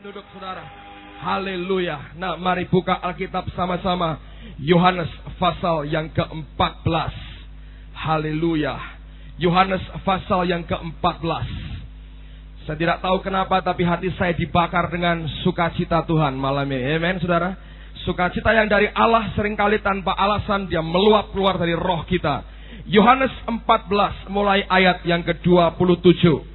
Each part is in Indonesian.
Duduk saudara. Haleluya. Nah, mari buka Alkitab sama-sama. Yohanes pasal yang ke-14. Haleluya. Yohanes pasal yang ke-14. Saya tidak tahu kenapa, tapi hati saya dibakar dengan sukacita Tuhan malam ini. Amen, saudara. Sukacita yang dari Allah seringkali tanpa alasan dia meluap keluar dari roh kita. Yohanes 14 mulai ayat yang ke-27.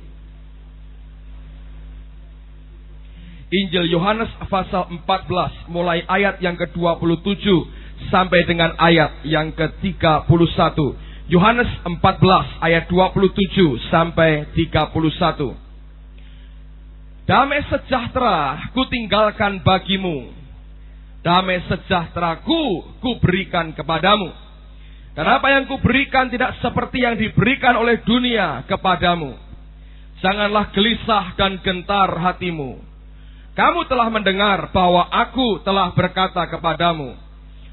Injil Yohanes pasal 14 mulai ayat yang ke-27 sampai dengan ayat yang ke-31. Yohanes 14 ayat 27 sampai 31. Damai sejahtera ku tinggalkan bagimu, damai sejahteraku ku berikan kepadamu. Dan apa yang ku berikan tidak seperti yang diberikan oleh dunia kepadamu. Janganlah gelisah dan gentar hatimu. Kamu telah mendengar bahwa aku telah berkata kepadamu,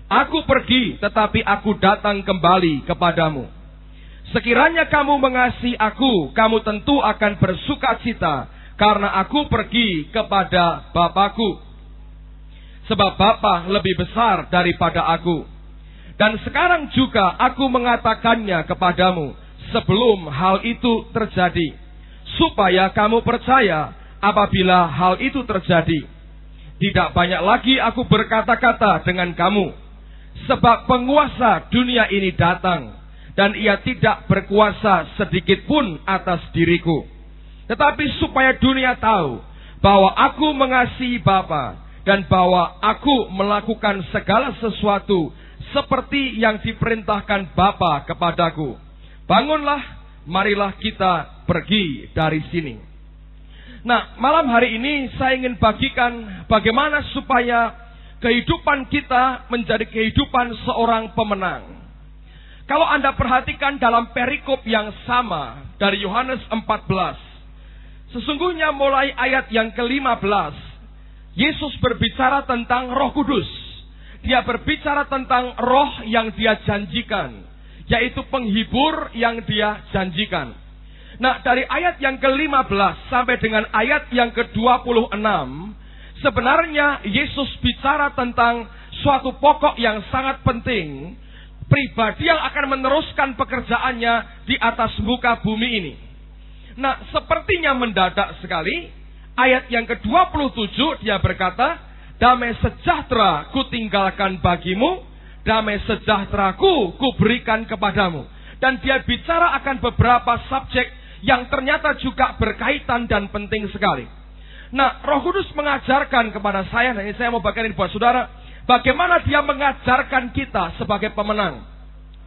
aku pergi tetapi aku datang kembali kepadamu. Sekiranya kamu mengasihi aku, kamu tentu akan bersukacita karena aku pergi kepada Bapa-Ku. Sebab Bapa lebih besar daripada aku. Dan sekarang juga aku mengatakannya kepadamu sebelum hal itu terjadi, supaya kamu percaya apabila hal itu terjadi. Tidak banyak lagi aku berkata-kata dengan kamu, sebab penguasa dunia ini datang, dan ia tidak berkuasa sedikit pun atas diriku. Tetapi supaya dunia tahu bahwa aku mengasihi Bapa, dan bahwa aku melakukan segala sesuatu seperti yang diperintahkan Bapa kepadaku. Bangunlah, marilah kita pergi dari sini. Nah, malam hari ini saya ingin bagikan bagaimana supaya kehidupan kita menjadi kehidupan seorang pemenang. Kalau Anda perhatikan dalam perikop yang sama dari Yohanes 14, sesungguhnya mulai ayat yang ke-15, Yesus berbicara tentang Roh Kudus. Dia berbicara tentang roh yang dia janjikan, yaitu penghibur yang dia janjikan. Nah, dari ayat yang ke-15 sampai dengan ayat yang ke-26, sebenarnya Yesus bicara tentang suatu pokok yang sangat penting, pribadi yang akan meneruskan pekerjaannya di atas muka bumi ini. Nah, sepertinya mendadak sekali, ayat yang ke-27 dia berkata, damai sejahtera ku tinggalkan bagimu, damai sejahteraku ku berikan kepadamu. Dan dia bicara akan beberapa subjek yang ternyata juga berkaitan dan penting sekali. Nah, Roh Kudus mengajarkan kepada saya, dan ini saya mau bagikan buat saudara, bagaimana dia mengajarkan kita sebagai pemenang.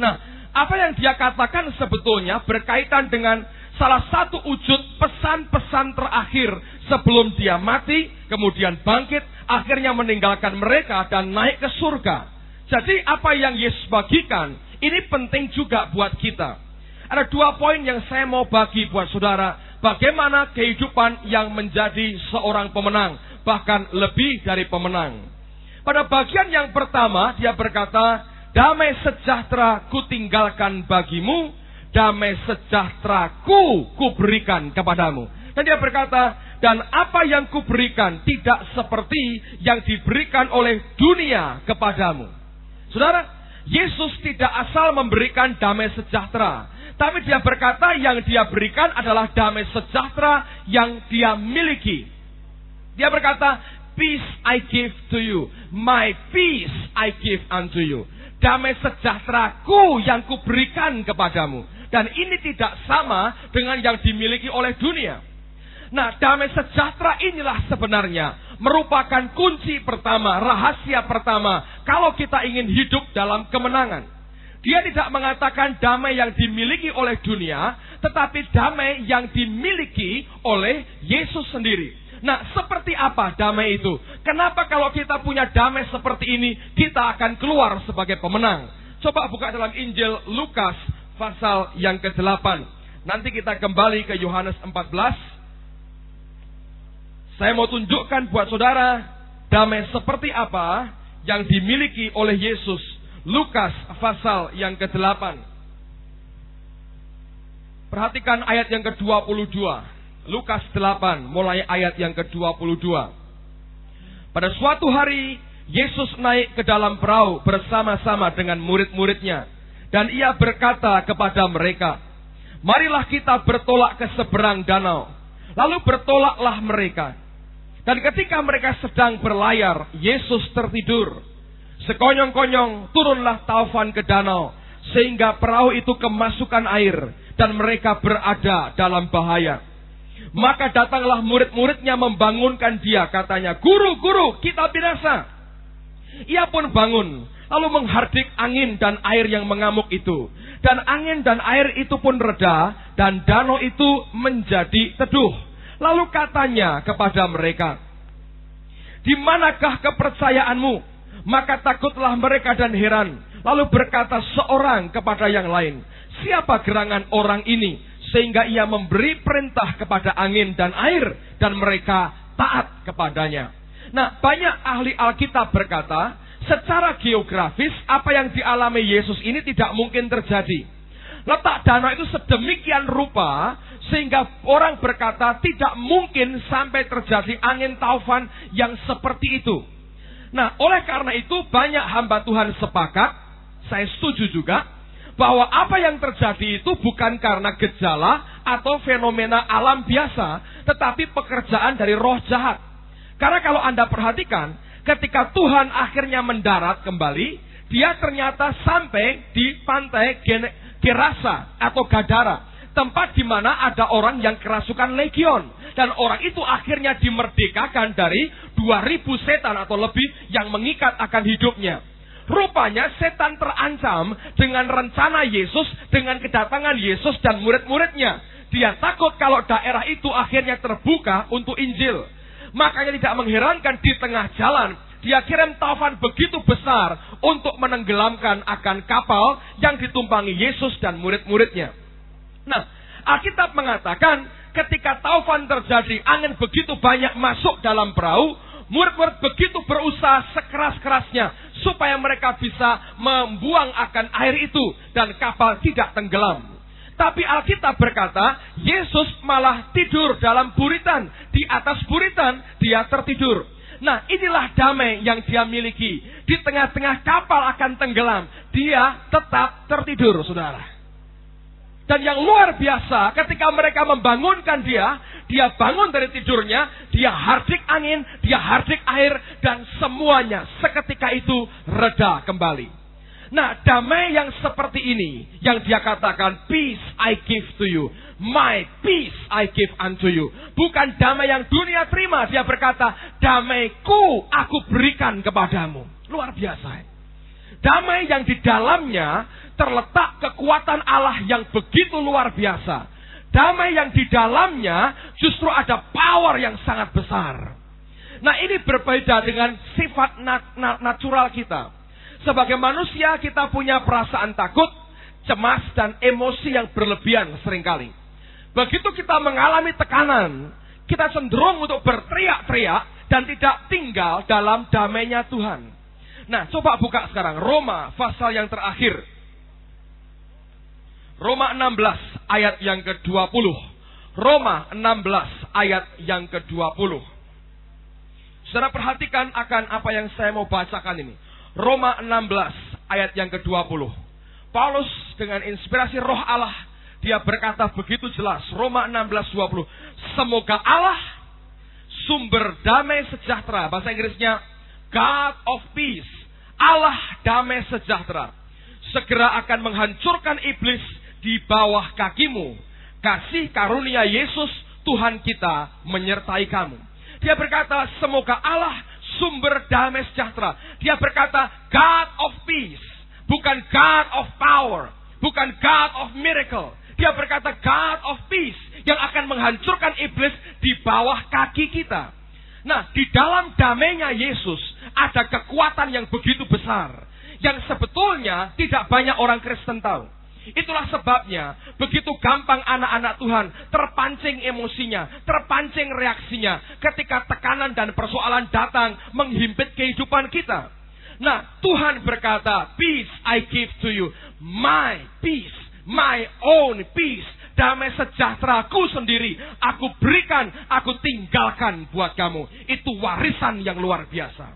Nah, apa yang dia katakan sebetulnya berkaitan dengan salah satu wujud pesan-pesan terakhir sebelum dia mati, kemudian bangkit, akhirnya meninggalkan mereka dan naik ke surga. Jadi apa yang Yesus bagikan, ini penting juga buat kita. Ada dua poin yang saya mau bagi buat saudara. Bagaimana kehidupan yang menjadi seorang pemenang, bahkan lebih dari pemenang. Pada bagian yang pertama, dia berkata, damai sejahtera ku tinggalkan bagimu, damai sejahteraku ku berikan kepadamu. Dan dia berkata, dan apa yang ku berikan tidak seperti yang diberikan oleh dunia kepadamu. Saudara, Yesus tidak asal memberikan damai sejahtera, tapi dia berkata yang dia berikan adalah damai sejahtera yang dia miliki. Dia berkata, peace I give to you, my peace I give unto you. Damai sejahteraku yang kuberikan kepadamu. Dan ini tidak sama dengan yang dimiliki oleh dunia. Nah, damai sejahtera inilah sebenarnya merupakan kunci pertama, rahasia pertama kalau kita ingin hidup dalam kemenangan. Dia tidak mengatakan damai yang dimiliki oleh dunia, tetapi damai yang dimiliki oleh Yesus sendiri. Nah, seperti apa damai itu? Kenapa kalau kita punya damai seperti ini, kita akan keluar sebagai pemenang? Coba buka dalam Injil Lukas pasal yang ke-8. Nanti kita kembali ke Yohanes 14. Saya mau tunjukkan buat saudara damai seperti apa yang dimiliki oleh Yesus. Lukas pasal yang ke-8. Perhatikan ayat yang ke-22. Lukas 8 mulai ayat yang ke-22. Pada suatu hari, Yesus naik ke dalam perahu bersama-sama dengan murid-muridnya. Dan ia berkata kepada mereka, marilah kita bertolak ke seberang danau. Lalu bertolaklah mereka. Dan ketika mereka sedang berlayar, Yesus tertidur. Sekonyong-konyong turunlah taufan ke danau, sehingga perahu itu kemasukan air, dan mereka berada dalam bahaya. Maka datanglah murid-muridnya membangunkan dia, katanya, Guru, Guru, kita binasa. Ia pun bangun, lalu menghardik angin dan air yang mengamuk itu. Dan angin dan air itu pun reda, dan danau itu menjadi teduh. Lalu katanya kepada mereka, di manakah kepercayaanmu? Maka takutlah mereka dan heran. Lalu berkata seorang kepada yang lain, siapa gerangan orang ini, sehingga ia memberi perintah kepada angin dan air, dan mereka taat kepadanya. Nah, banyak ahli Alkitab berkata, secara geografis, apa yang dialami Yesus ini tidak mungkin terjadi. Letak danau itu sedemikian rupa, sehingga orang berkata tidak mungkin sampai terjadi angin taufan yang seperti itu. Nah, oleh karena itu banyak hamba Tuhan sepakat, saya setuju juga, bahwa apa yang terjadi itu bukan karena gejala atau fenomena alam biasa, tetapi pekerjaan dari roh jahat. Karena kalau Anda perhatikan, ketika Tuhan akhirnya mendarat kembali, dia ternyata sampai di pantai Gerasa atau Gadara, tempat di mana ada orang yang kerasukan legion, dan orang itu akhirnya dimerdekakan dari 2000 setan atau lebih yang mengikat akan hidupnya. Rupanya setan terancam dengan rencana Yesus, dengan kedatangan Yesus dan murid-muridnya. Dia takut kalau daerah itu akhirnya terbuka untuk Injil. Makanya tidak mengherankan di tengah jalan dia kirim taufan begitu besar untuk menenggelamkan akan kapal yang ditumpangi Yesus dan murid-muridnya. Nah, Alkitab mengatakan ketika taufan terjadi, angin begitu banyak masuk dalam perahu, murid-murid begitu berusaha sekeras-kerasnya supaya mereka bisa membuang akan air itu dan kapal tidak tenggelam. Tapi Alkitab berkata, Yesus malah tidur dalam buritan. Di atas buritan dia tertidur. Nah, inilah damai yang dia miliki. Di tengah-tengah kapal akan tenggelam, dia tetap tertidur, saudara. Dan yang luar biasa, ketika mereka membangunkan dia bangun dari tidurnya, dia hardik angin, dia hardik air, dan semuanya seketika itu reda kembali. Nah, damai yang seperti ini, yang dia katakan, peace I give to you, my peace I give unto you. Bukan damai yang dunia terima, dia berkata, damaiku aku berikan kepadamu. Luar biasa. Damai yang di dalamnya terletak kekuatan Allah yang begitu luar biasa. Damai yang di dalamnya justru ada power yang sangat besar. Nah, ini berbeda dengan sifat natural kita. Sebagai manusia kita punya perasaan takut, cemas, dan emosi yang berlebihan seringkali. Begitu kita mengalami tekanan, kita cenderung untuk berteriak-teriak dan tidak tinggal dalam damainya Tuhan. Nah, coba buka sekarang Roma pasal yang terakhir. Roma 16 ayat yang ke-20. Roma 16 ayat yang ke-20. Saudara perhatikan akan apa yang saya mau bacakan ini. Roma 16 ayat yang ke-20. Paulus dengan inspirasi roh Allah, dia berkata begitu jelas. Roma 16:20. Semoga Allah, sumber damai sejahtera. Bahasa Inggrisnya God of peace. Allah damai sejahtera. Segera akan menghancurkan iblis di bawah kakimu. Kasih karunia Yesus Tuhan kita menyertai kamu. Dia berkata semoga Allah sumber damai sejahtera. Dia berkata God of peace. Bukan God of power. Bukan God of miracle. Dia berkata God of peace. Yang akan menghancurkan iblis di bawah kaki kita. Nah, di dalam damainya Yesus ada kekuatan yang begitu besar. Yang sebetulnya tidak banyak orang Kristen tahu. Itulah sebabnya begitu gampang anak-anak Tuhan terpancing emosinya, terpancing reaksinya ketika tekanan dan persoalan datang menghimpit kehidupan kita. Nah, Tuhan berkata, peace I give to you, my peace, my own peace. damai sejahteraku sendiri aku berikan, aku tinggalkan buat kamu. Itu warisan yang luar biasa.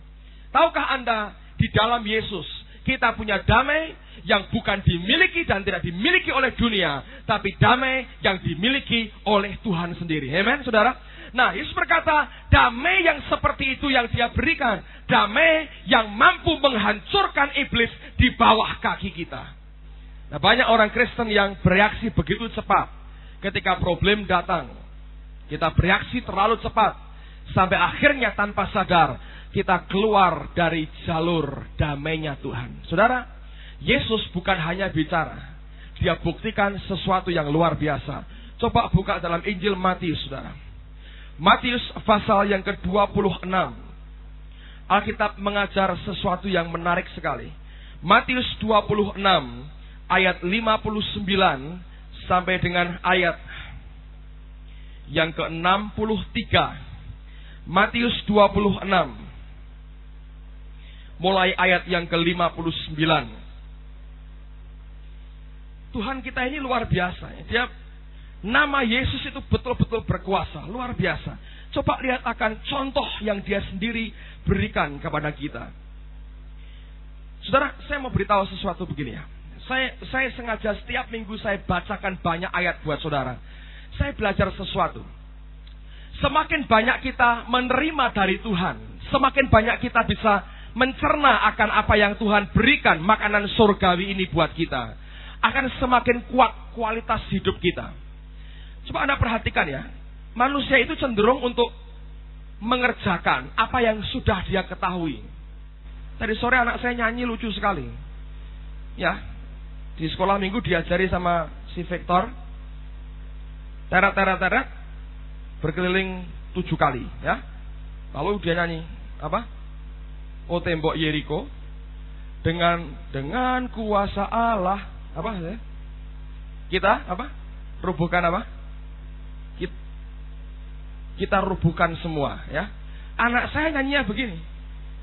Tahukah Anda, di dalam Yesus kita punya damai yang bukan dimiliki dan tidak dimiliki oleh dunia, tapi damai yang dimiliki oleh Tuhan sendiri. Amen, saudara? Nah, Yesus berkata, damai yang seperti itu yang dia berikan. Damai yang mampu menghancurkan iblis di bawah kaki kita. Nah, banyak orang Kristen yang bereaksi begitu cepat ketika problem datang. Kita bereaksi terlalu cepat, sampai akhirnya tanpa sadar kita keluar dari jalur damainya Tuhan. Saudara, Yesus bukan hanya bicara, dia buktikan sesuatu yang luar biasa. Coba buka dalam Injil Matius, saudara. Matius pasal yang ke-26. Alkitab mengajar sesuatu yang menarik sekali. Matius 26 ayat 59 sampai dengan ayat yang ke-63. Matius 26 mulai ayat yang ke-59. Tuhan kita ini luar biasa. Dia, nama Yesus itu betul-betul berkuasa, luar biasa. Coba lihat akan contoh yang dia sendiri berikan kepada kita. Saudara, saya mau beritahu sesuatu begini ya. Saya sengaja setiap minggu saya bacakan banyak ayat buat saudara. Saya belajar sesuatu. Semakin banyak kita menerima dari Tuhan, semakin banyak kita bisa mencerna akan apa yang Tuhan berikan, makanan surgawi ini buat kita, akan semakin kuat kualitas hidup kita. Coba Anda perhatikan ya, manusia itu cenderung untuk mengerjakan apa yang sudah dia ketahui. Tadi sore anak saya nyanyi lucu sekali. Ya, di sekolah minggu diajari sama si Victor, teret-teret berkeliling 7 kali, ya. Lalu dia nyanyi apa? O tembok Yeriko, dengan kuasa Allah, apa ya? Kita apa? Rubuhkan apa? Kita rubuhkan semua, ya. Anak saya nyanyinya begini.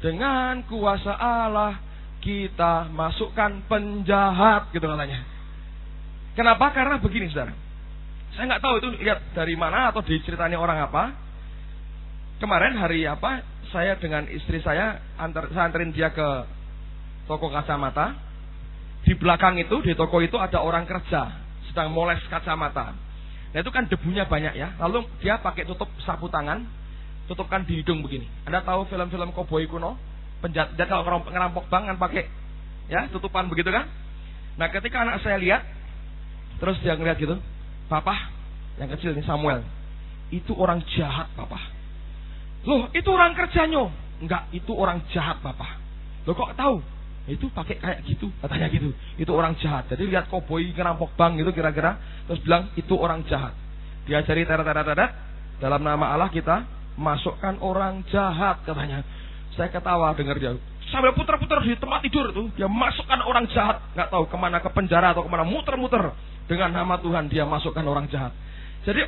Dengan kuasa Allah kita masukkan penjahat, gitu katanya. Kenapa? Karena begini, saudara. Saya nggak tahu itu lihat dari mana atau diceritanya orang apa. Kemarin hari apa? Saya dengan istri saya anterin dia ke toko kacamata. Di belakang itu, di toko itu ada orang kerja sedang moles kacamata. Nah itu kan debunya banyak ya. Lalu dia pakai tutup sapu tangan, tutupkan di hidung begini. Anda tahu film-film koboi kuno? Penjahat kalau ngerampok bank kan pakai ya tutupan begitu kan? Nah ketika anak saya lihat, terus dia ngeliat gitu, Papa, yang kecil ini Samuel, itu orang jahat Papa. Loh, itu orang kerjanya. Enggak, itu orang jahat Papa. Loh kok tahu? Itu pakai kayak gitu, katanya gitu. Itu orang jahat. Jadi lihat koboi ngerampok bank gitu kira-kira, terus bilang itu orang jahat. Diajari teret-teret, dalam nama Allah kita masukkan orang jahat, katanya. Saya ketawa dengar dia. Sambil putar-putar di tempat tidur itu, dia masukkan orang jahat. Enggak tahu kemana, ke penjara atau kemana, muter-muter. Dengan nama Tuhan dia masukkan orang jahat. Jadi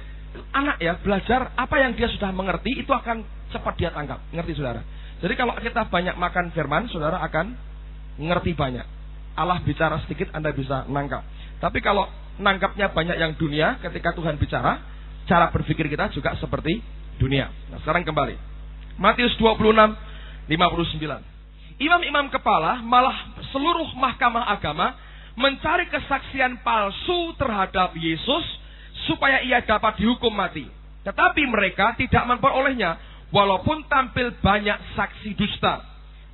anak ya belajar apa yang dia sudah mengerti itu akan cepat dia tangkap. Ngerti saudara? Jadi kalau kita banyak makan firman, saudara akan ngerti banyak. Allah bicara sedikit, Anda bisa nangkap. Tapi kalau nangkapnya banyak yang dunia, ketika Tuhan bicara, cara berpikir kita juga seperti dunia. Nah sekarang kembali Matius 26:59. Imam-imam kepala malah seluruh mahkamah agama mencari kesaksian palsu terhadap Yesus supaya ia dapat dihukum mati. Tetapi mereka tidak memperolehnya, walaupun tampil banyak saksi dusta.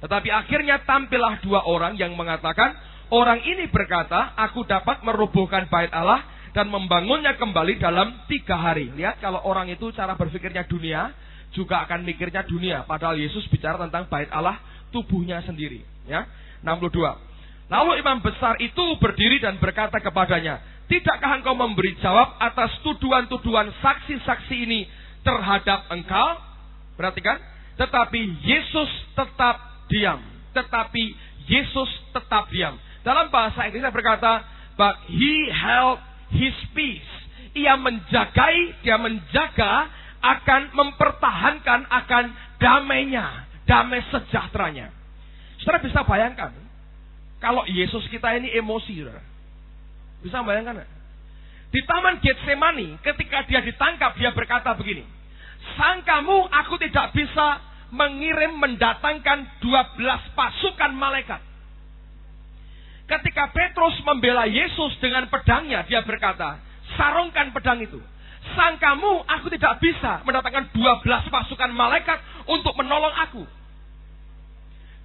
Tetapi akhirnya tampillah 2 orang yang mengatakan, orang ini berkata, aku dapat merobohkan bait Allah dan membangunnya kembali dalam 3 hari. Lihat kalau orang itu cara berpikirnya dunia, juga akan mikirnya dunia. Padahal Yesus bicara tentang bait Allah, tubuhnya sendiri. Ya, 62. Lalu imam besar itu berdiri dan berkata kepadanya, tidakkah engkau memberi jawab atas tuduhan-tuduhan saksi-saksi ini terhadap engkau? Perhatikan, tetapi Yesus tetap diam. Tetapi Yesus tetap diam. Dalam bahasa Inggrisnya berkata, but he held his peace. Dia menjaga akan mempertahankan akan damainya, damai sejahteranya. Saudara bisa bayangkan, kalau Yesus kita ini emosi, saudara. Bisa bayangkan gak? Di Taman Getsemani, ketika dia ditangkap, dia berkata begini, sangkamu aku tidak bisa mendatangkan 12 pasukan malaikat. Ketika Petrus membela Yesus dengan pedangnya, dia berkata, sarungkan pedang itu. Sangkamu aku tidak bisa mendatangkan 12 pasukan malaikat untuk menolong aku.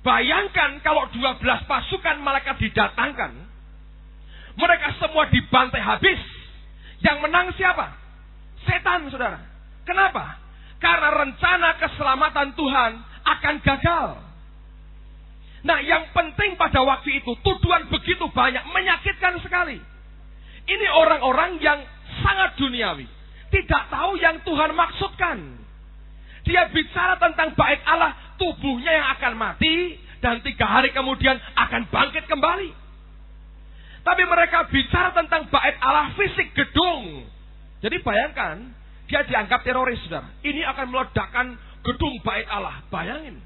Bayangkan kalau 12 pasukan malaikat didatangkan, mereka semua dibantai habis. Yang menang siapa? Setan, saudara. Kenapa? Karena rencana keselamatan Tuhan akan gagal. Nah, yang penting pada waktu itu, tuduhan begitu banyak, menyakitkan sekali. Ini orang-orang yang sangat duniawi, tidak tahu yang Tuhan maksudkan. Dia bicara tentang bait Allah, tubuhnya yang akan mati, dan 3 hari kemudian akan bangkit kembali. Tapi mereka bicara tentang bait Allah fisik, gedung. Jadi bayangkan, dia dianggap teroris, saudara. Ini akan meledakkan gedung bait Allah. Bayangin.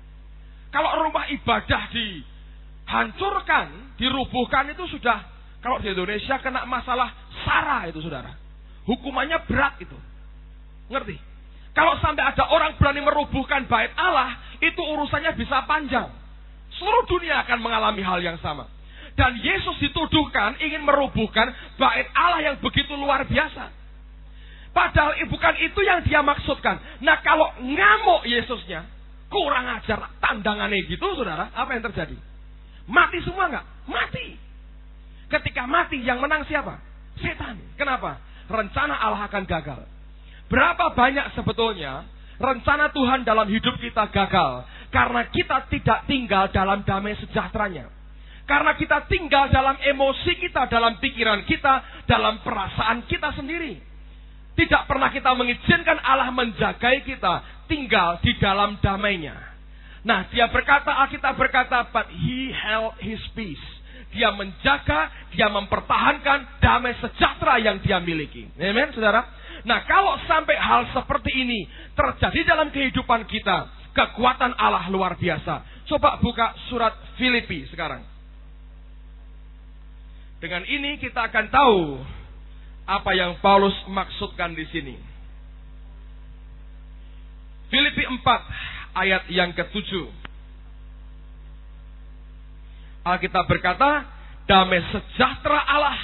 Kalau rumah ibadah dihancurkan, dirubuhkan, itu sudah, kalau di Indonesia kena masalah SARA itu, saudara. Hukumannya berat itu. Ngerti? Kalau sampai ada orang berani merubuhkan bait Allah, itu urusannya bisa panjang. Seluruh dunia akan mengalami hal yang sama. Dan Yesus dituduhkan ingin merubuhkan bait Allah yang begitu luar biasa. Padahal bukan itu yang dia maksudkan. Nah, kalau ngamuk Yesusnya, kurang ajar, tandangannya gitu, saudara, apa yang terjadi? Mati semua nggak? Mati. Ketika mati, yang menang siapa? Setan. Kenapa? Rencana Allah akan gagal. Berapa banyak sebetulnya rencana Tuhan dalam hidup kita gagal karena kita tidak tinggal dalam damai sejahteranya. Karena kita tinggal dalam emosi kita, dalam pikiran kita, dalam perasaan kita sendiri. Tidak pernah kita mengizinkan Allah menjagai kita tinggal di dalam damainya. Nah, Alkitab berkata, but he held his peace. Dia menjaga, dia mempertahankan damai sejahtera yang dia miliki. Amen, saudara? Nah, kalau sampai hal seperti ini terjadi dalam kehidupan kita, kekuatan Allah luar biasa. Coba buka surat Filipi sekarang. Dengan ini kita akan tahu apa yang Paulus maksudkan di sini. Filipi 4 ayat yang ke-7. Alkitab berkata, damai sejahtera Allah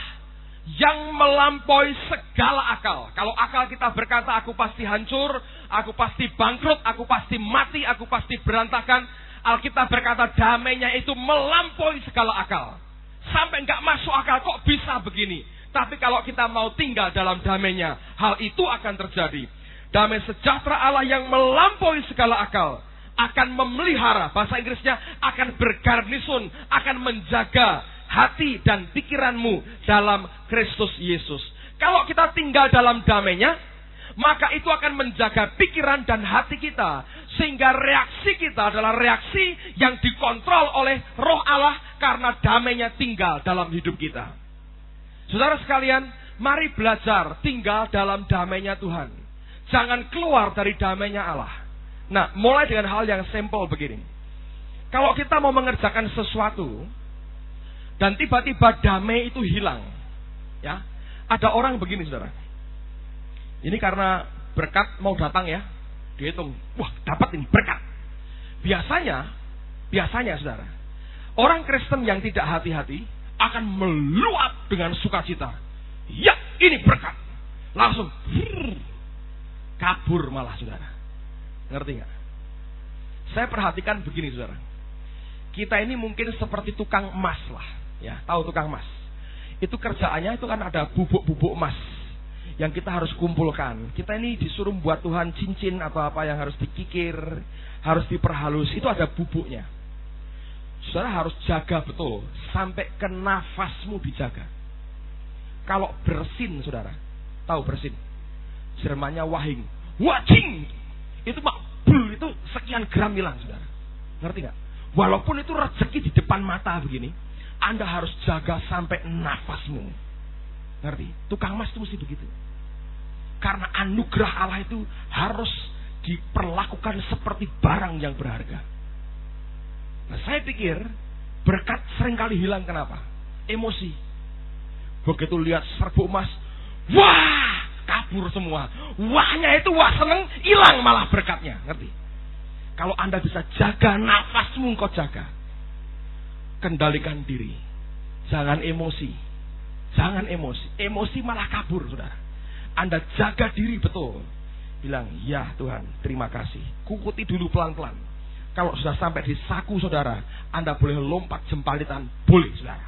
yang melampaui segala akal. Kalau akal kita berkata, aku pasti hancur, aku pasti bangkrut, aku pasti mati, aku pasti berantakan. Alkitab berkata, damainya itu melampaui segala akal. Sampai nggak masuk akal, kok bisa begini. Tapi kalau kita mau tinggal dalam damainya, hal itu akan terjadi. Damai sejahtera Allah yang melampaui segala akal akan memelihara, bahasa Inggrisnya akan bergarnison, akan menjaga hati dan pikiranmu dalam Kristus Yesus. Kalau kita tinggal dalam damainya, maka itu akan menjaga pikiran dan hati kita. Sehingga reaksi kita adalah reaksi yang dikontrol oleh Roh Allah karena damainya tinggal dalam hidup kita. Saudara sekalian, mari belajar tinggal dalam damainya Tuhan. Jangan keluar dari damainya Allah. Nah, mulai dengan hal yang simple begini. Kalau kita mau mengerjakan sesuatu dan tiba-tiba damai itu hilang, ya, ada orang begini, saudara. Ini karena berkat mau datang, ya, dihitung, wah, dapat ini berkat. Biasanya, saudara, orang Kristen yang tidak hati-hati akan meluap dengan sukacita. Ya, ini berkat. Langsung kabur malah, saudara. Ngerti nggak? Saya perhatikan begini, saudara. Kita ini mungkin seperti tukang emas lah, ya. Tahu tukang emas? Itu kerjaannya itu kan ada bubuk-bubuk emas yang kita harus kumpulkan. Kita ini disuruh buat Tuhan cincin atau apa yang harus dikikir, harus diperhalus. Itu ada bubuknya. Saudara harus jaga betul sampai ke nafasmu dijaga. Kalau bersin, saudara, tahu bersin? Jermannya wahing, wajing. Itu makbul, itu sekian gram hilang, saudara. Ngerti nggak? Walaupun itu rezeki di depan mata begini, Anda harus jaga sampai nafasmu. Ngerti? Tukang emas itu mesti begitu. Karena anugerah Allah itu harus diperlakukan seperti barang yang berharga. Nah, saya pikir berkat seringkali hilang, kenapa? Emosi. Begitu lihat serbuk emas, wah, kabur semua. Wahnya itu wah seneng, hilang malah berkatnya. Ngerti? Kalau Anda bisa jaga nafasmu, kau jaga. Kendalikan diri. Jangan emosi. Jangan emosi. Emosi malah kabur, saudara. Anda jaga diri betul. Bilang, ya Tuhan, terima kasih. Kukuti dulu pelan-pelan. Kalau sudah sampai di saku, saudara, Anda boleh lompat jempalitan. Boleh, saudara.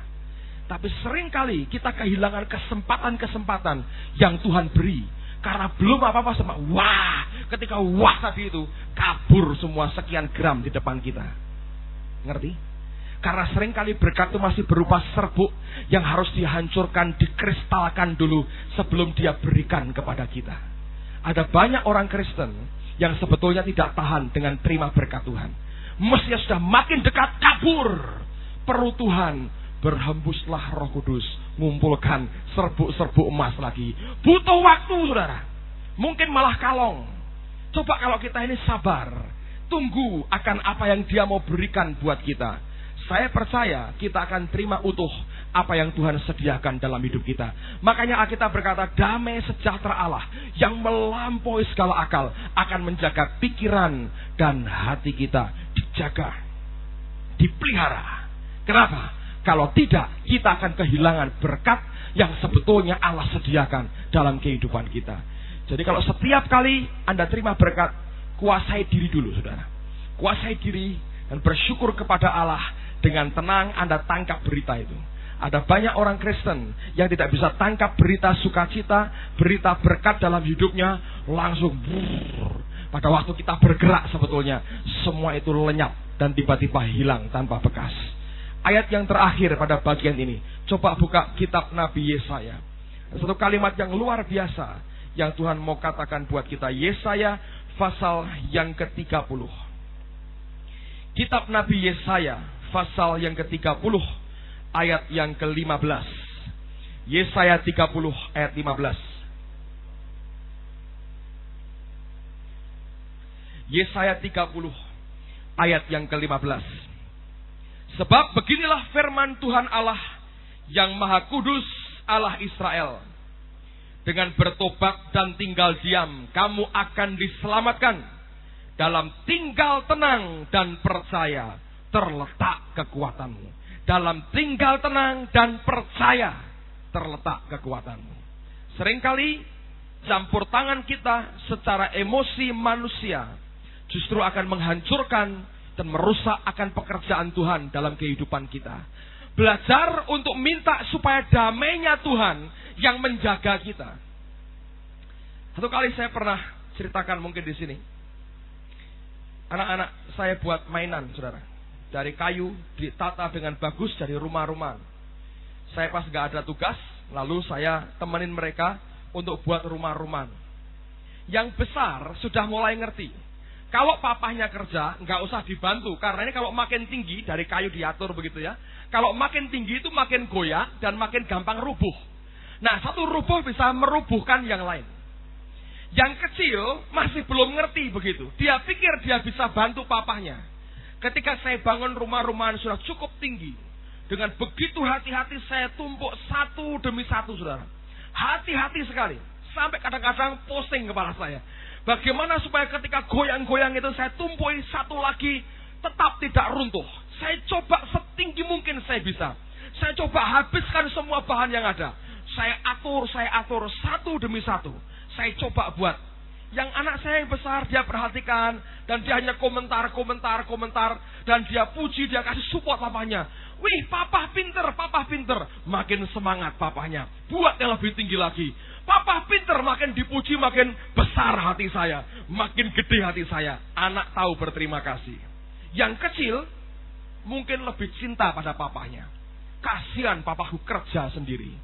Tapi seringkali kita kehilangan kesempatan-kesempatan yang Tuhan beri. Karena belum apa-apa sama. Wah, ketika wah tadi itu, kabur semua sekian gram di depan kita. Ngerti? Karena seringkali berkat itu masih berupa serbuk yang harus dihancurkan, dikristalkan dulu sebelum dia berikan kepada kita. Ada banyak orang Kristen yang sebetulnya tidak tahan dengan terima berkat Tuhan. Mestinya sudah makin dekat, kabur. Perlu Tuhan, berhembuslah Roh Kudus, ngumpulkan serbuk-serbuk emas lagi. Butuh waktu, saudara. Mungkin malah kalong. Coba kalau kita ini sabar, tunggu akan apa yang dia mau berikan buat kita. Saya percaya kita akan terima utuh apa yang Tuhan sediakan dalam hidup kita. Makanya Alkitab berkata, damai sejahtera Allah yang melampaui segala akal akan menjaga pikiran dan hati kita. Dijaga, dipelihara. Kenapa? Kalau tidak, kita akan kehilangan berkat yang sebetulnya Allah sediakan dalam kehidupan kita. Jadi kalau setiap kali Anda terima berkat, kuasai diri dulu, saudara. Kuasai diri dan bersyukur kepada Allah. Dengan tenang Anda tangkap berita itu. Ada banyak orang Kristen yang tidak bisa tangkap berita sukacita, berita berkat dalam hidupnya, langsung pada waktu kita bergerak sebetulnya semua itu lenyap dan tiba-tiba hilang tanpa bekas. Ayat yang terakhir pada bagian ini, coba buka kitab Nabi Yesaya. Satu kalimat yang luar biasa yang Tuhan mau katakan buat kita. Yesaya pasal yang ke-30. Kitab Nabi Yesaya pasal yang ke-30 ayat yang ke-15. Yesaya 30 ayat 15. Yesaya 30 ayat yang ke-15. Sebab beginilah firman Tuhan Allah yang Maha Kudus, Allah Israel. Dengan bertobat dan tinggal diam, kamu akan diselamatkan. Dalam tinggal tenang dan percaya terletak kekuatanmu. Dalam tinggal tenang dan percaya terletak kekuatanmu. Seringkali campur tangan kita secara emosi manusia justru akan menghancurkan dan merusak akan pekerjaan Tuhan dalam kehidupan kita. Belajar untuk minta supaya damainya Tuhan yang menjaga kita. Satu kali saya pernah ceritakan mungkin di sini. Anak-anak saya buat mainan, saudara. Dari kayu ditata dengan bagus dari rumah-rumah. Saya pas gak ada tugas, lalu saya temenin mereka untuk buat rumah-rumah. Yang besar sudah mulai ngerti. Kalau papahnya kerja, nggak usah dibantu. Karena ini kalau makin tinggi, dari kayu diatur begitu ya. Kalau makin tinggi itu makin goyak dan makin gampang rubuh. Nah, satu rubuh bisa merubuhkan yang lain. Yang kecil masih belum ngerti begitu. Dia pikir dia bisa bantu papahnya. Ketika saya bangun rumah-rumahan sudah cukup tinggi. Dengan begitu hati-hati saya tumpuk satu demi satu, saudara. Hati-hati sekali. Sampai kadang-kadang pusing kepala saya. Bagaimana supaya ketika goyang-goyang itu saya tumpui satu lagi tetap tidak runtuh. Saya coba setinggi mungkin saya bisa. Saya coba habiskan semua bahan yang ada. Saya atur satu demi satu. Saya coba buat. Yang anak saya yang besar dia perhatikan. Dan dia hanya komentar. Dan dia puji, dia kasih support papanya. Wih, papa pinter. Makin semangat papanya. Buat yang lebih tinggi lagi. Papa pinter, makin dipuji, makin besar hati saya. Makin gede hati saya. Anak tahu berterima kasih. Yang kecil, mungkin lebih cinta pada papanya. Kasihan papaku kerja sendiri.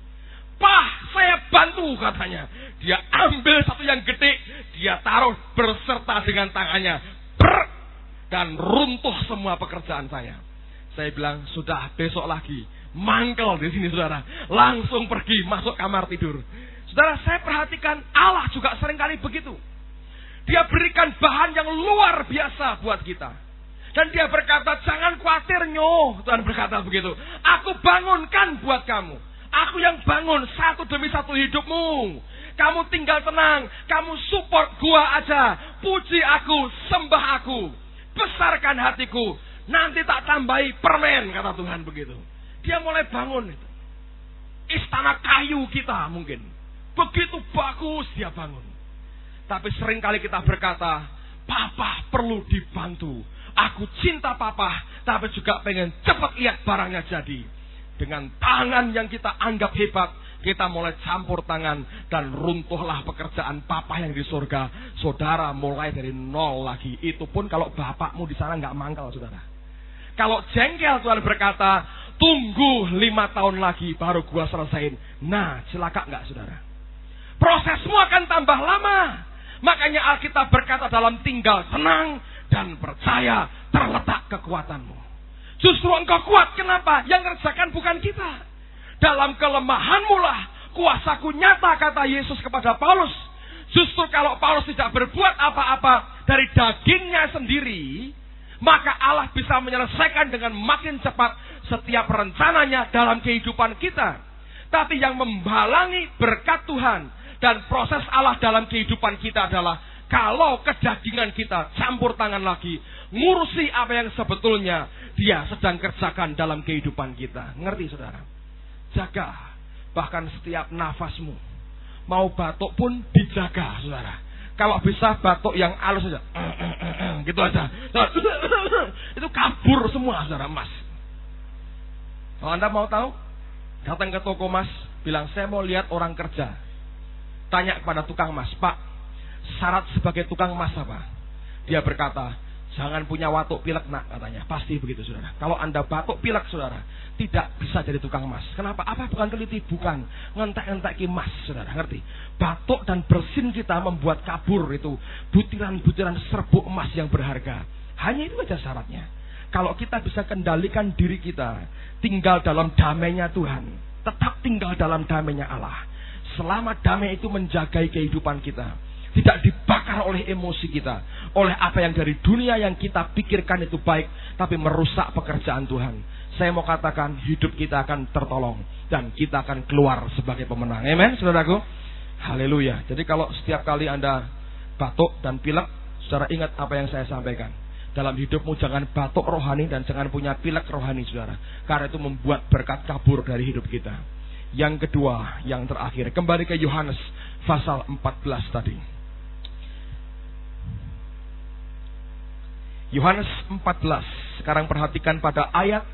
Pah, saya bantu katanya. Dia ambil satu yang gede, dia taruh berserta dengan tangannya. Dan runtuh semua pekerjaan saya. Saya bilang, sudah besok lagi. Mangkel di sini saudara. Langsung pergi masuk kamar tidur. Saudara, saya perhatikan Allah juga seringkali begitu. Dia berikan bahan yang luar biasa buat kita. Dan dia berkata, jangan khawatir nyoh. Tuhan berkata begitu. Aku bangunkan buat kamu. Aku yang bangun satu demi satu hidupmu. Kamu tinggal tenang. Kamu support gua aja. Puji aku, sembah aku. Besarkan hatiku. Nanti tak tambahi permen, kata Tuhan begitu. Dia mulai bangun. Istana kayu kita mungkin. Begitu bagus dia bangun. Tapi seringkali kita berkata, Papa perlu dibantu. Aku cinta Papa, tapi juga pengen cepat lihat barangnya jadi. Dengan tangan yang kita anggap hebat, kita mulai campur tangan dan runtuhlah pekerjaan Papa yang di surga. Saudara mulai dari nol lagi. Itu pun kalau bapakmu di sana nggak mangkal, saudara. Kalau jengkel, Tuhan berkata, tunggu 5 tahun lagi baru gua selesaiin. Nah, celaka nggak, saudara? Prosesmu akan tambah lama. Makanya Alkitab berkata dalam tinggal tenang dan percaya terletak kekuatanmu. Justru engkau kuat. Kenapa? Yang kerjakan bukan kita. Dalam kelemahanmu lah kuasaku nyata, kata Yesus kepada Paulus. Justru kalau Paulus tidak berbuat apa-apa dari dagingnya sendiri, maka Allah bisa menyelesaikan dengan makin cepat setiap rencananya dalam kehidupan kita. Tapi yang memhalangi berkat Tuhan dan proses Allah dalam kehidupan kita adalah kalau kedagingan kita campur tangan lagi, ngurusi apa yang sebetulnya Dia sedang kerjakan dalam kehidupan kita. Ngerti, saudara? Jaga. Bahkan setiap nafasmu. Mau batuk pun dijaga, saudara. Kalau bisa batuk yang halus saja. Gitu aja. Itu kabur semua, saudara, emas. Kalau Anda mau tahu, datang ke toko emas, bilang, saya mau lihat orang kerja. Tanya kepada tukang emas, Pak, syarat sebagai tukang emas apa? Dia berkata, jangan punya watuk pilek, nak, katanya. Pasti begitu, saudara. Kalau Anda batuk pilek, saudara, tidak bisa jadi tukang emas. Kenapa? Apa bukan teliti? Bukan. Ngentek-ngentek emas, saudara. Ngerti? Batuk dan bersin kita membuat kabur itu butiran-butiran serbuk emas yang berharga. Hanya itu aja syaratnya. Kalau kita bisa kendalikan diri kita, tinggal dalam damainya Tuhan, tetap tinggal dalam damainya Allah. Selama damai itu menjagai kehidupan kita, tidak dibakar oleh emosi kita, oleh apa yang dari dunia yang kita pikirkan itu baik, tapi merusak pekerjaan Tuhan. Saya mau katakan, hidup kita akan tertolong dan kita akan keluar sebagai pemenang. Amen, saudaraku. Haleluya. Jadi kalau setiap kali Anda batuk dan pilek, saudara ingat apa yang saya sampaikan. Dalam hidupmu jangan batuk rohani dan jangan punya pilek rohani, saudara. Karena itu membuat berkat kabur dari hidup kita. Yang kedua, yang terakhir, kembali ke Yohanes pasal 14 tadi. Yohanes 14. Sekarang perhatikan pada ayat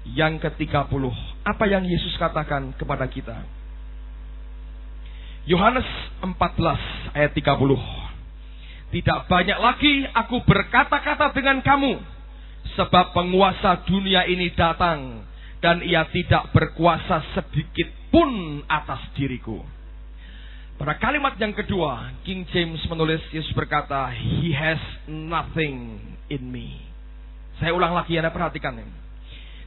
yang ke-30. Apa yang Yesus katakan kepada kita? Yohanes 14 ayat 30. Tidak banyak lagi aku berkata-kata dengan kamu, sebab penguasa dunia ini datang, dan ia tidak berkuasa sedikit pun atas diriku. Pada kalimat yang kedua, King James menulis, Yesus berkata, He has nothing in me. Saya ulang lagi, Anda perhatikan ini.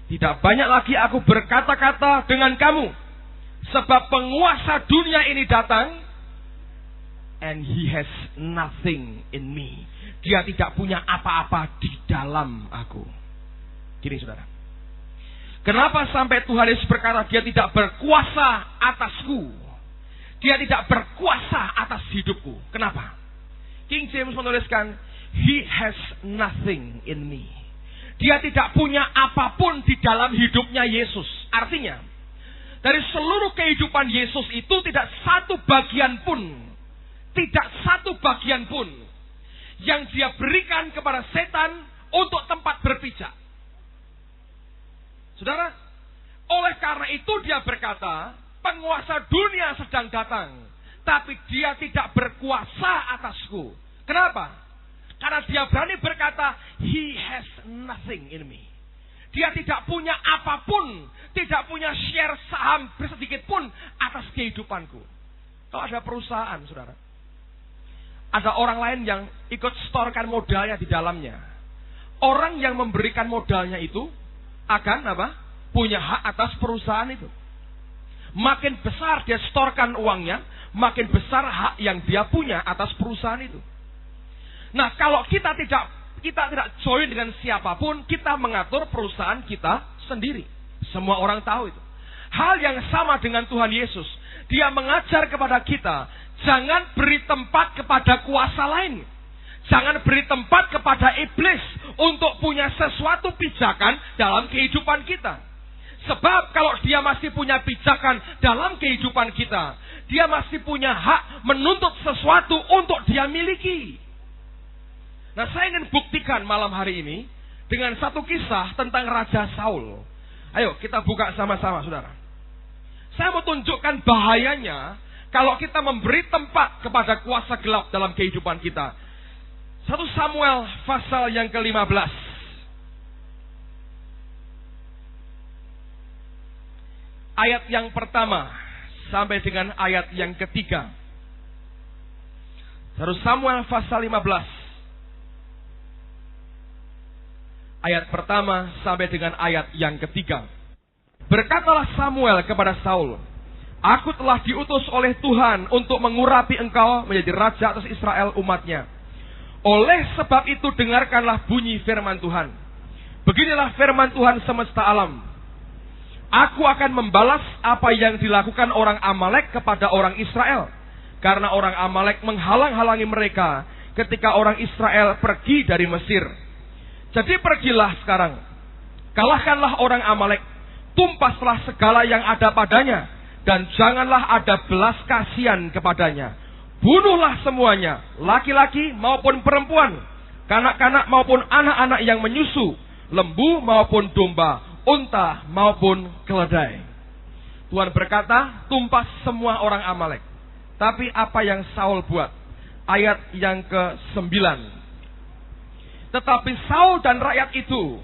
Tidak banyak lagi aku berkata-kata dengan kamu, sebab penguasa dunia ini datang, and he has nothing in me. Dia tidak punya apa-apa di dalam aku. Gini, saudara. Kenapa sampai Tuhan Yesus berkata dia tidak berkuasa atasku? Dia tidak berkuasa atas hidupku. Kenapa? King James menuliskan, He has nothing in me. Dia tidak punya apapun di dalam hidupnya Yesus. Artinya, dari seluruh kehidupan Yesus itu tidak satu bagian pun yang dia berikan kepada setan untuk tempat berpijak. Saudara, oleh karena itu dia berkata, penguasa dunia sedang datang, tapi dia tidak berkuasa atasku. Kenapa? Karena dia berani berkata, He has nothing in me. Dia tidak punya apapun, tidak punya share saham sedikit pun atas kehidupanku. Kalau ada perusahaan, saudara, ada orang lain yang ikut storekan modalnya di dalamnya. Orang yang memberikan modalnya itu akan punya hak atas perusahaan itu. Makin besar dia storekan uangnya, makin besar hak yang dia punya atas perusahaan itu. Nah, kalau kita tidak join dengan siapapun, kita mengatur perusahaan kita sendiri. Semua orang tahu itu. Hal yang sama dengan Tuhan Yesus. Dia mengajar kepada kita, jangan beri tempat kepada kuasa lain. Jangan beri tempat kepada iblis untuk punya sesuatu pijakan dalam kehidupan kita. Sebab kalau dia masih punya pijakan dalam kehidupan kita, dia masih punya hak menuntut sesuatu untuk dia miliki. Nah, saya ingin buktikan malam hari ini dengan satu kisah tentang Raja Saul. Ayo kita buka sama-sama, saudara. Saya mau tunjukkan bahayanya kalau kita memberi tempat kepada kuasa gelap dalam kehidupan kita. 1 Samuel pasal yang ke-15. Ayat yang pertama sampai dengan ayat yang ketiga. 1 Samuel pasal 15. Ayat pertama sampai dengan ayat yang ketiga. Berkatalah Samuel kepada Saul, aku telah diutus oleh Tuhan untuk mengurapi engkau menjadi raja atas Israel umatnya. Oleh sebab itu dengarkanlah bunyi firman Tuhan. Beginilah firman Tuhan semesta alam. Aku akan membalas apa yang dilakukan orang Amalek kepada orang Israel. Karena orang Amalek menghalang-halangi mereka ketika orang Israel pergi dari Mesir. Jadi pergilah sekarang. Kalahkanlah orang Amalek. Tumpaslah segala yang ada padanya. Dan janganlah ada belas kasihan kepadanya. Bunuhlah semuanya, laki-laki maupun perempuan, kanak-kanak maupun anak-anak yang menyusu, lembu maupun domba, unta maupun keledai. Tuhan berkata, tumpas semua orang Amalek. Tapi apa yang Saul buat? Ayat yang ke-9. Tetapi Saul dan rakyat itu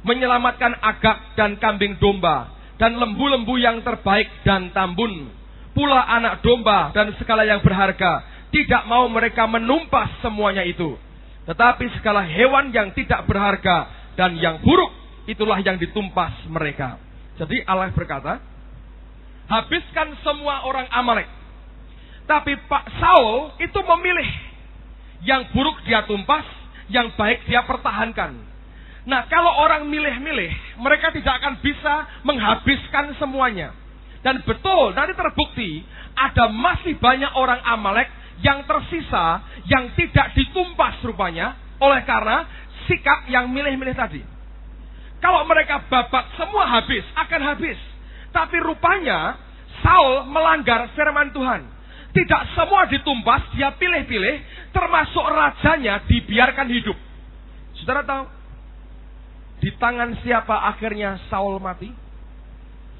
menyelamatkan agak dan kambing domba, dan lembu-lembu yang terbaik dan tambun, pula anak domba dan segala yang berharga. Tidak mau mereka menumpas semuanya itu. Tetapi segala hewan yang tidak berharga dan yang buruk, itulah yang ditumpas mereka. Jadi Allah berkata, habiskan semua orang Amalek. Tapi Pak Saul itu memilih. Yang buruk dia tumpas, yang baik dia pertahankan. Nah, kalau orang milih-milih, mereka tidak akan bisa menghabiskan semuanya. Dan betul, nanti terbukti, ada masih banyak orang Amalek yang tersisa, yang tidak ditumpas rupanya, oleh karena sikap yang milih-milih tadi. Kalau mereka babat semua habis, akan habis. Tapi rupanya, Saul melanggar firman Tuhan. Tidak semua ditumpas, dia pilih-pilih, termasuk rajanya dibiarkan hidup. Saudara tahu, di tangan siapa akhirnya Saul mati?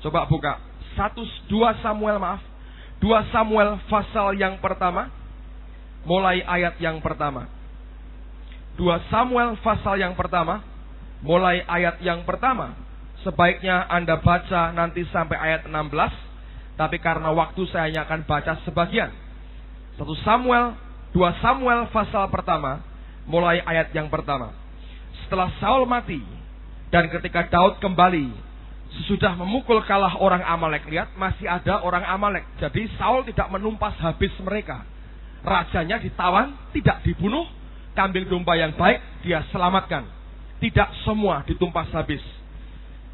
Coba buka 2 Samuel pasal yang pertama, mulai ayat yang pertama. 2 Samuel pasal yang pertama, mulai ayat yang pertama. Sebaiknya Anda baca nanti sampai ayat 16, tapi karena waktu saya hanya akan baca sebagian. 2 Samuel pasal pertama, mulai ayat yang pertama. Setelah Saul mati, dan ketika Daud kembali, sesudah memukul kalah orang Amalek. Lihat, masih ada orang Amalek. Jadi Saul tidak menumpas habis mereka. Rajanya ditawan, tidak dibunuh. Kambing domba yang baik dia selamatkan. Tidak semua ditumpas habis.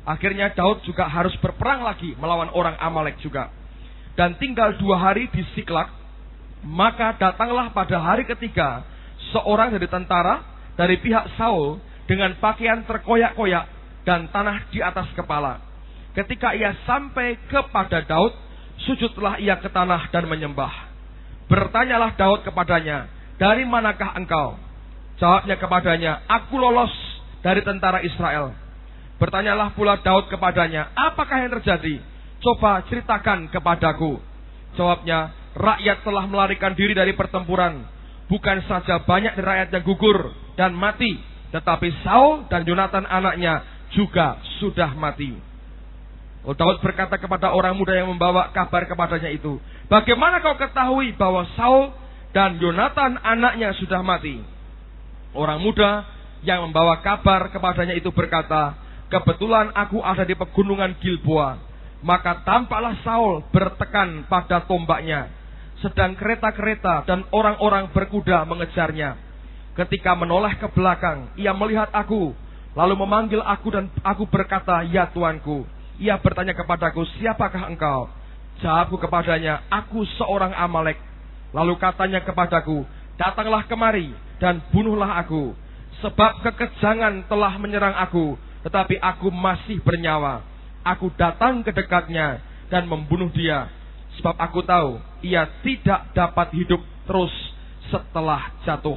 Akhirnya Daud juga harus berperang lagi melawan orang Amalek juga. Dan tinggal 2 hari di Siklag. Maka datanglah pada hari ketiga seorang dari tentara dari pihak Saul dengan pakaian terkoyak-koyak dan tanah di atas kepala. Ketika ia sampai kepada Daud, sujudlah ia ke tanah dan menyembah. Bertanyalah Daud kepadanya, dari manakah engkau? Jawabnya kepadanya, aku lolos dari tentara Israel. Bertanyalah pula Daud kepadanya, apakah yang terjadi? Coba ceritakan kepadaku. Jawabnya, rakyat telah melarikan diri dari pertempuran. Bukan saja banyak dari rakyat yang gugur dan mati, tetapi Saul dan Yonatan anaknya juga sudah mati. Daud berkata kepada orang muda yang membawa kabar kepadanya itu, bagaimana kau ketahui bahwa Saul dan Yonatan anaknya sudah mati? Orang muda yang membawa kabar kepadanya itu berkata, kebetulan aku ada di pegunungan Gilboa. Maka tampaklah Saul bertekan pada tombaknya, sedang kereta-kereta dan orang-orang berkuda mengejarnya. Ketika menoleh ke belakang, ia melihat aku, lalu memanggil aku dan aku berkata, ya Tuanku. Ia bertanya kepadaku, siapakah engkau? Jawabku kepadanya, aku seorang Amalek. Lalu katanya kepadaku, datanglah kemari dan bunuhlah aku. Sebab kekejangan telah menyerang aku, tetapi aku masih bernyawa. Aku datang ke dekatnya dan membunuh dia. Sebab aku tahu ia tidak dapat hidup terus setelah jatuh.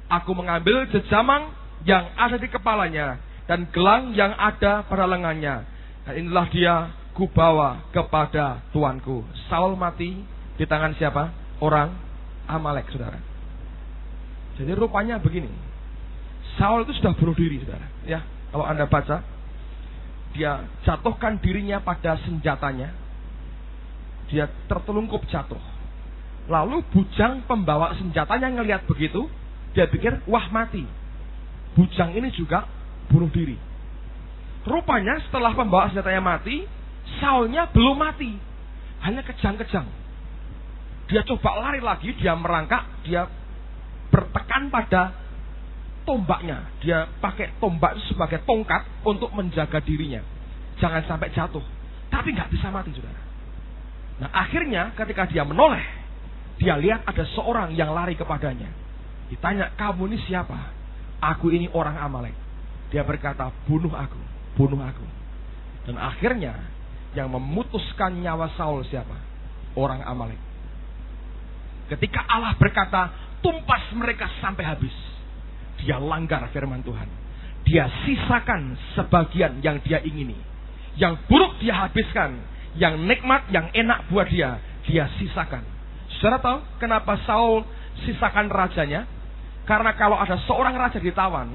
Aku mengambil jejamang yang ada di kepalanya dan gelang yang ada pada lengannya. Dan inilah dia kubawa kepada tuanku. Saul mati di tangan siapa? Orang Amalek, saudara. Jadi rupanya begini. Saul itu sudah bunuh diri, saudara. Ya, kalau Anda baca, dia jatuhkan dirinya pada senjatanya. Dia tertelungkup jatuh. Lalu bujang pembawa senjatanya ngelihat begitu, dia pikir, wah mati. Bujang ini juga bunuh diri. Rupanya setelah pembawa senjatanya mati, Saulnya belum mati, hanya kejang-kejang. Dia coba lari lagi, dia merangkak, dia bertekan pada tombaknya. Dia pakai tombak itu sebagai tongkat untuk menjaga dirinya, jangan sampai jatuh. Tapi nggak bisa mati, saudara. Nah akhirnya ketika dia menoleh, dia lihat ada seorang yang lari kepadanya. Ditanya, kamu ini siapa? Aku ini orang Amalek. Dia berkata, bunuh aku, bunuh aku. Dan akhirnya yang memutuskan nyawa Saul siapa? Orang Amalek. Ketika Allah berkata, tumpas mereka sampai habis, dia langgar firman Tuhan. Dia sisakan sebagian yang dia ingini. Yang buruk dia habiskan, yang nikmat, yang enak buat dia sisakan. Saudara tahu kenapa Saul sisakan rajanya? Karena kalau ada seorang raja ditawan,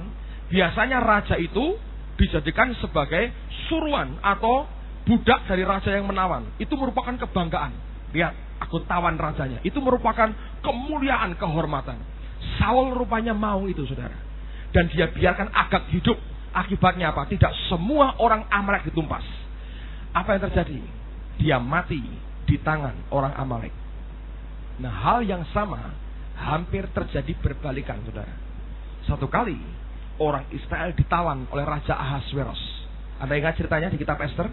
biasanya raja itu dijadikan sebagai suruhan atau budak dari raja yang menawan. Itu merupakan kebanggaan. Lihat, aku tawan rajanya. Itu merupakan kemuliaan, kehormatan. Saul rupanya mau itu, saudara. Dan dia biarkan Agag hidup. Akibatnya apa? Tidak semua orang Amalek ditumpas. Apa yang terjadi? Dia mati di tangan orang Amalek. Nah, hal yang sama hampir terjadi berbalikan, saudara. Satu kali orang Israel ditawan oleh Raja Ahasveros. Anda ingat ceritanya di kitab Ester?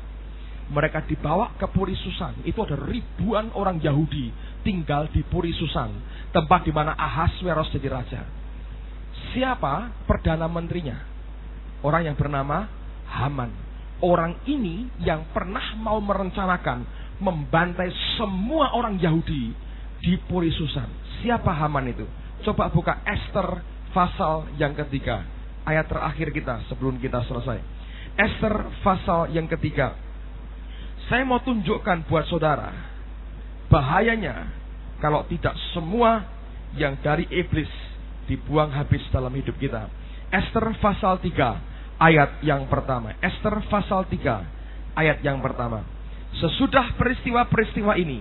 Mereka dibawa ke Puri Susan. Itu ada ribuan orang Yahudi tinggal di Puri Susan, tempat di mana Ahasveros jadi raja. Siapa perdana menterinya? Orang yang bernama Haman. Orang ini yang pernah mau merencanakan membantai semua orang Yahudi di Puri Susan. Siapa Haman itu? Coba buka Ester pasal yang ketiga, ayat terakhir kita sebelum kita selesai. Ester pasal yang ketiga. Saya mau tunjukkan buat saudara bahayanya kalau tidak semua yang dari iblis dibuang habis dalam hidup kita. Ester pasal 3 ayat yang pertama. Ester pasal 3 ayat yang pertama. Sesudah peristiwa-peristiwa ini,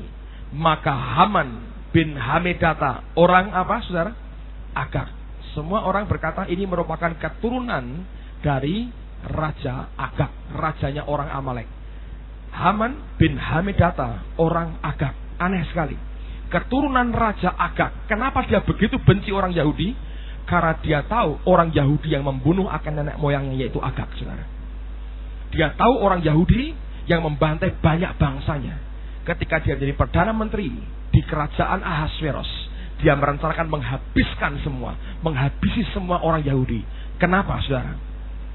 maka Haman bin Hamedata, orang apa, saudara? Agag. Semua orang berkata ini merupakan keturunan dari Raja Agag, rajanya orang Amalek. Haman bin Hamedata, orang Agag. Aneh sekali. Keturunan Raja Agag. Kenapa dia begitu benci orang Yahudi? Karena dia tahu orang Yahudi yang membunuh akan nenek moyangnya, yaitu Agag, saudara. Dia tahu orang Yahudi yang membantai banyak bangsanya. Ketika dia menjadi perdana menteri di kerajaan Ahasveros, dia merencanakan menghabiskan semua, menghabisi semua orang Yahudi. Kenapa, saudara?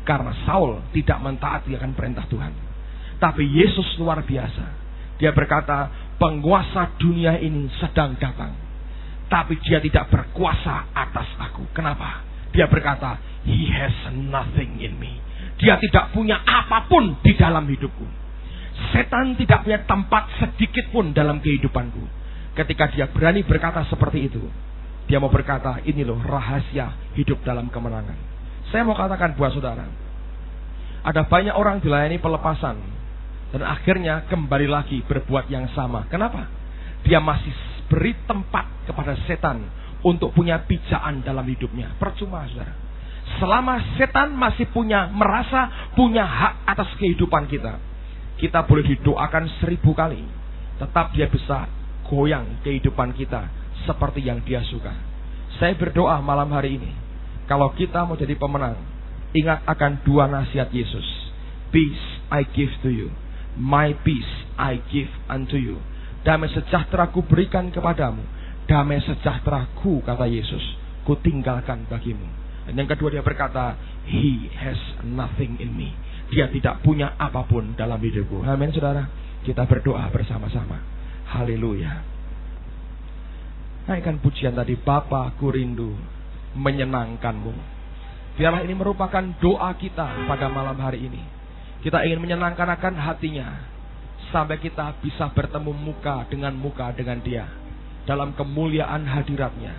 Karena Saul tidak mentaati akan perintah Tuhan. Tapi Yesus luar biasa. Dia berkata, penguasa dunia ini sedang datang, tapi dia tidak berkuasa atas aku. Kenapa? Dia berkata, he has nothing in me. Dia tidak punya apapun di dalam hidupku. Setan tidak punya tempat sedikit pun dalam kehidupanku. Ketika dia berani berkata seperti itu, dia mau berkata, ini loh rahasia hidup dalam kemenangan. Saya mau katakan buat saudara, ada banyak orang dilayani pelepasan dan akhirnya kembali lagi berbuat yang sama. Kenapa? Dia masih beri tempat kepada setan untuk punya pijaan dalam hidupnya. Percuma, saudara. Selama setan masih merasa punya hak atas kehidupan kita, kita boleh didoakan 1000 kali, tetap dia bisa goyang kehidupan kita seperti yang dia suka. Saya berdoa malam hari ini, kalau kita mau jadi pemenang, ingat akan 2 nasihat Yesus. Peace I give to you. My peace I give unto you. Damai sejahtera ku berikan kepadamu. Damai sejahtera-Ku, kata Yesus, ku tinggalkan bagimu. Dan yang kedua dia berkata, He has nothing in me. Dia tidak punya apapun dalam hidupku. Amin, saudara. Kita berdoa bersama-sama. Haleluya. Naikkan pujian tadi, Bapa, ku rindu menyenangkan-Mu. Biarlah ini merupakan doa kita pada malam hari ini. Kita ingin menyenangkan akan hatinya, sampai kita bisa bertemu muka dengan Dia dalam kemuliaan hadirat-Nya.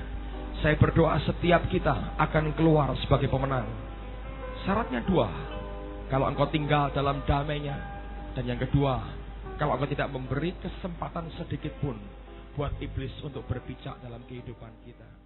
Saya berdoa setiap kita akan keluar sebagai pemenang. Syaratnya dua. Kalau engkau tinggal dalam damai-Nya. Dan yang kedua, kalau engkau tidak memberi kesempatan sedikit pun buat iblis untuk berpijak dalam kehidupan kita.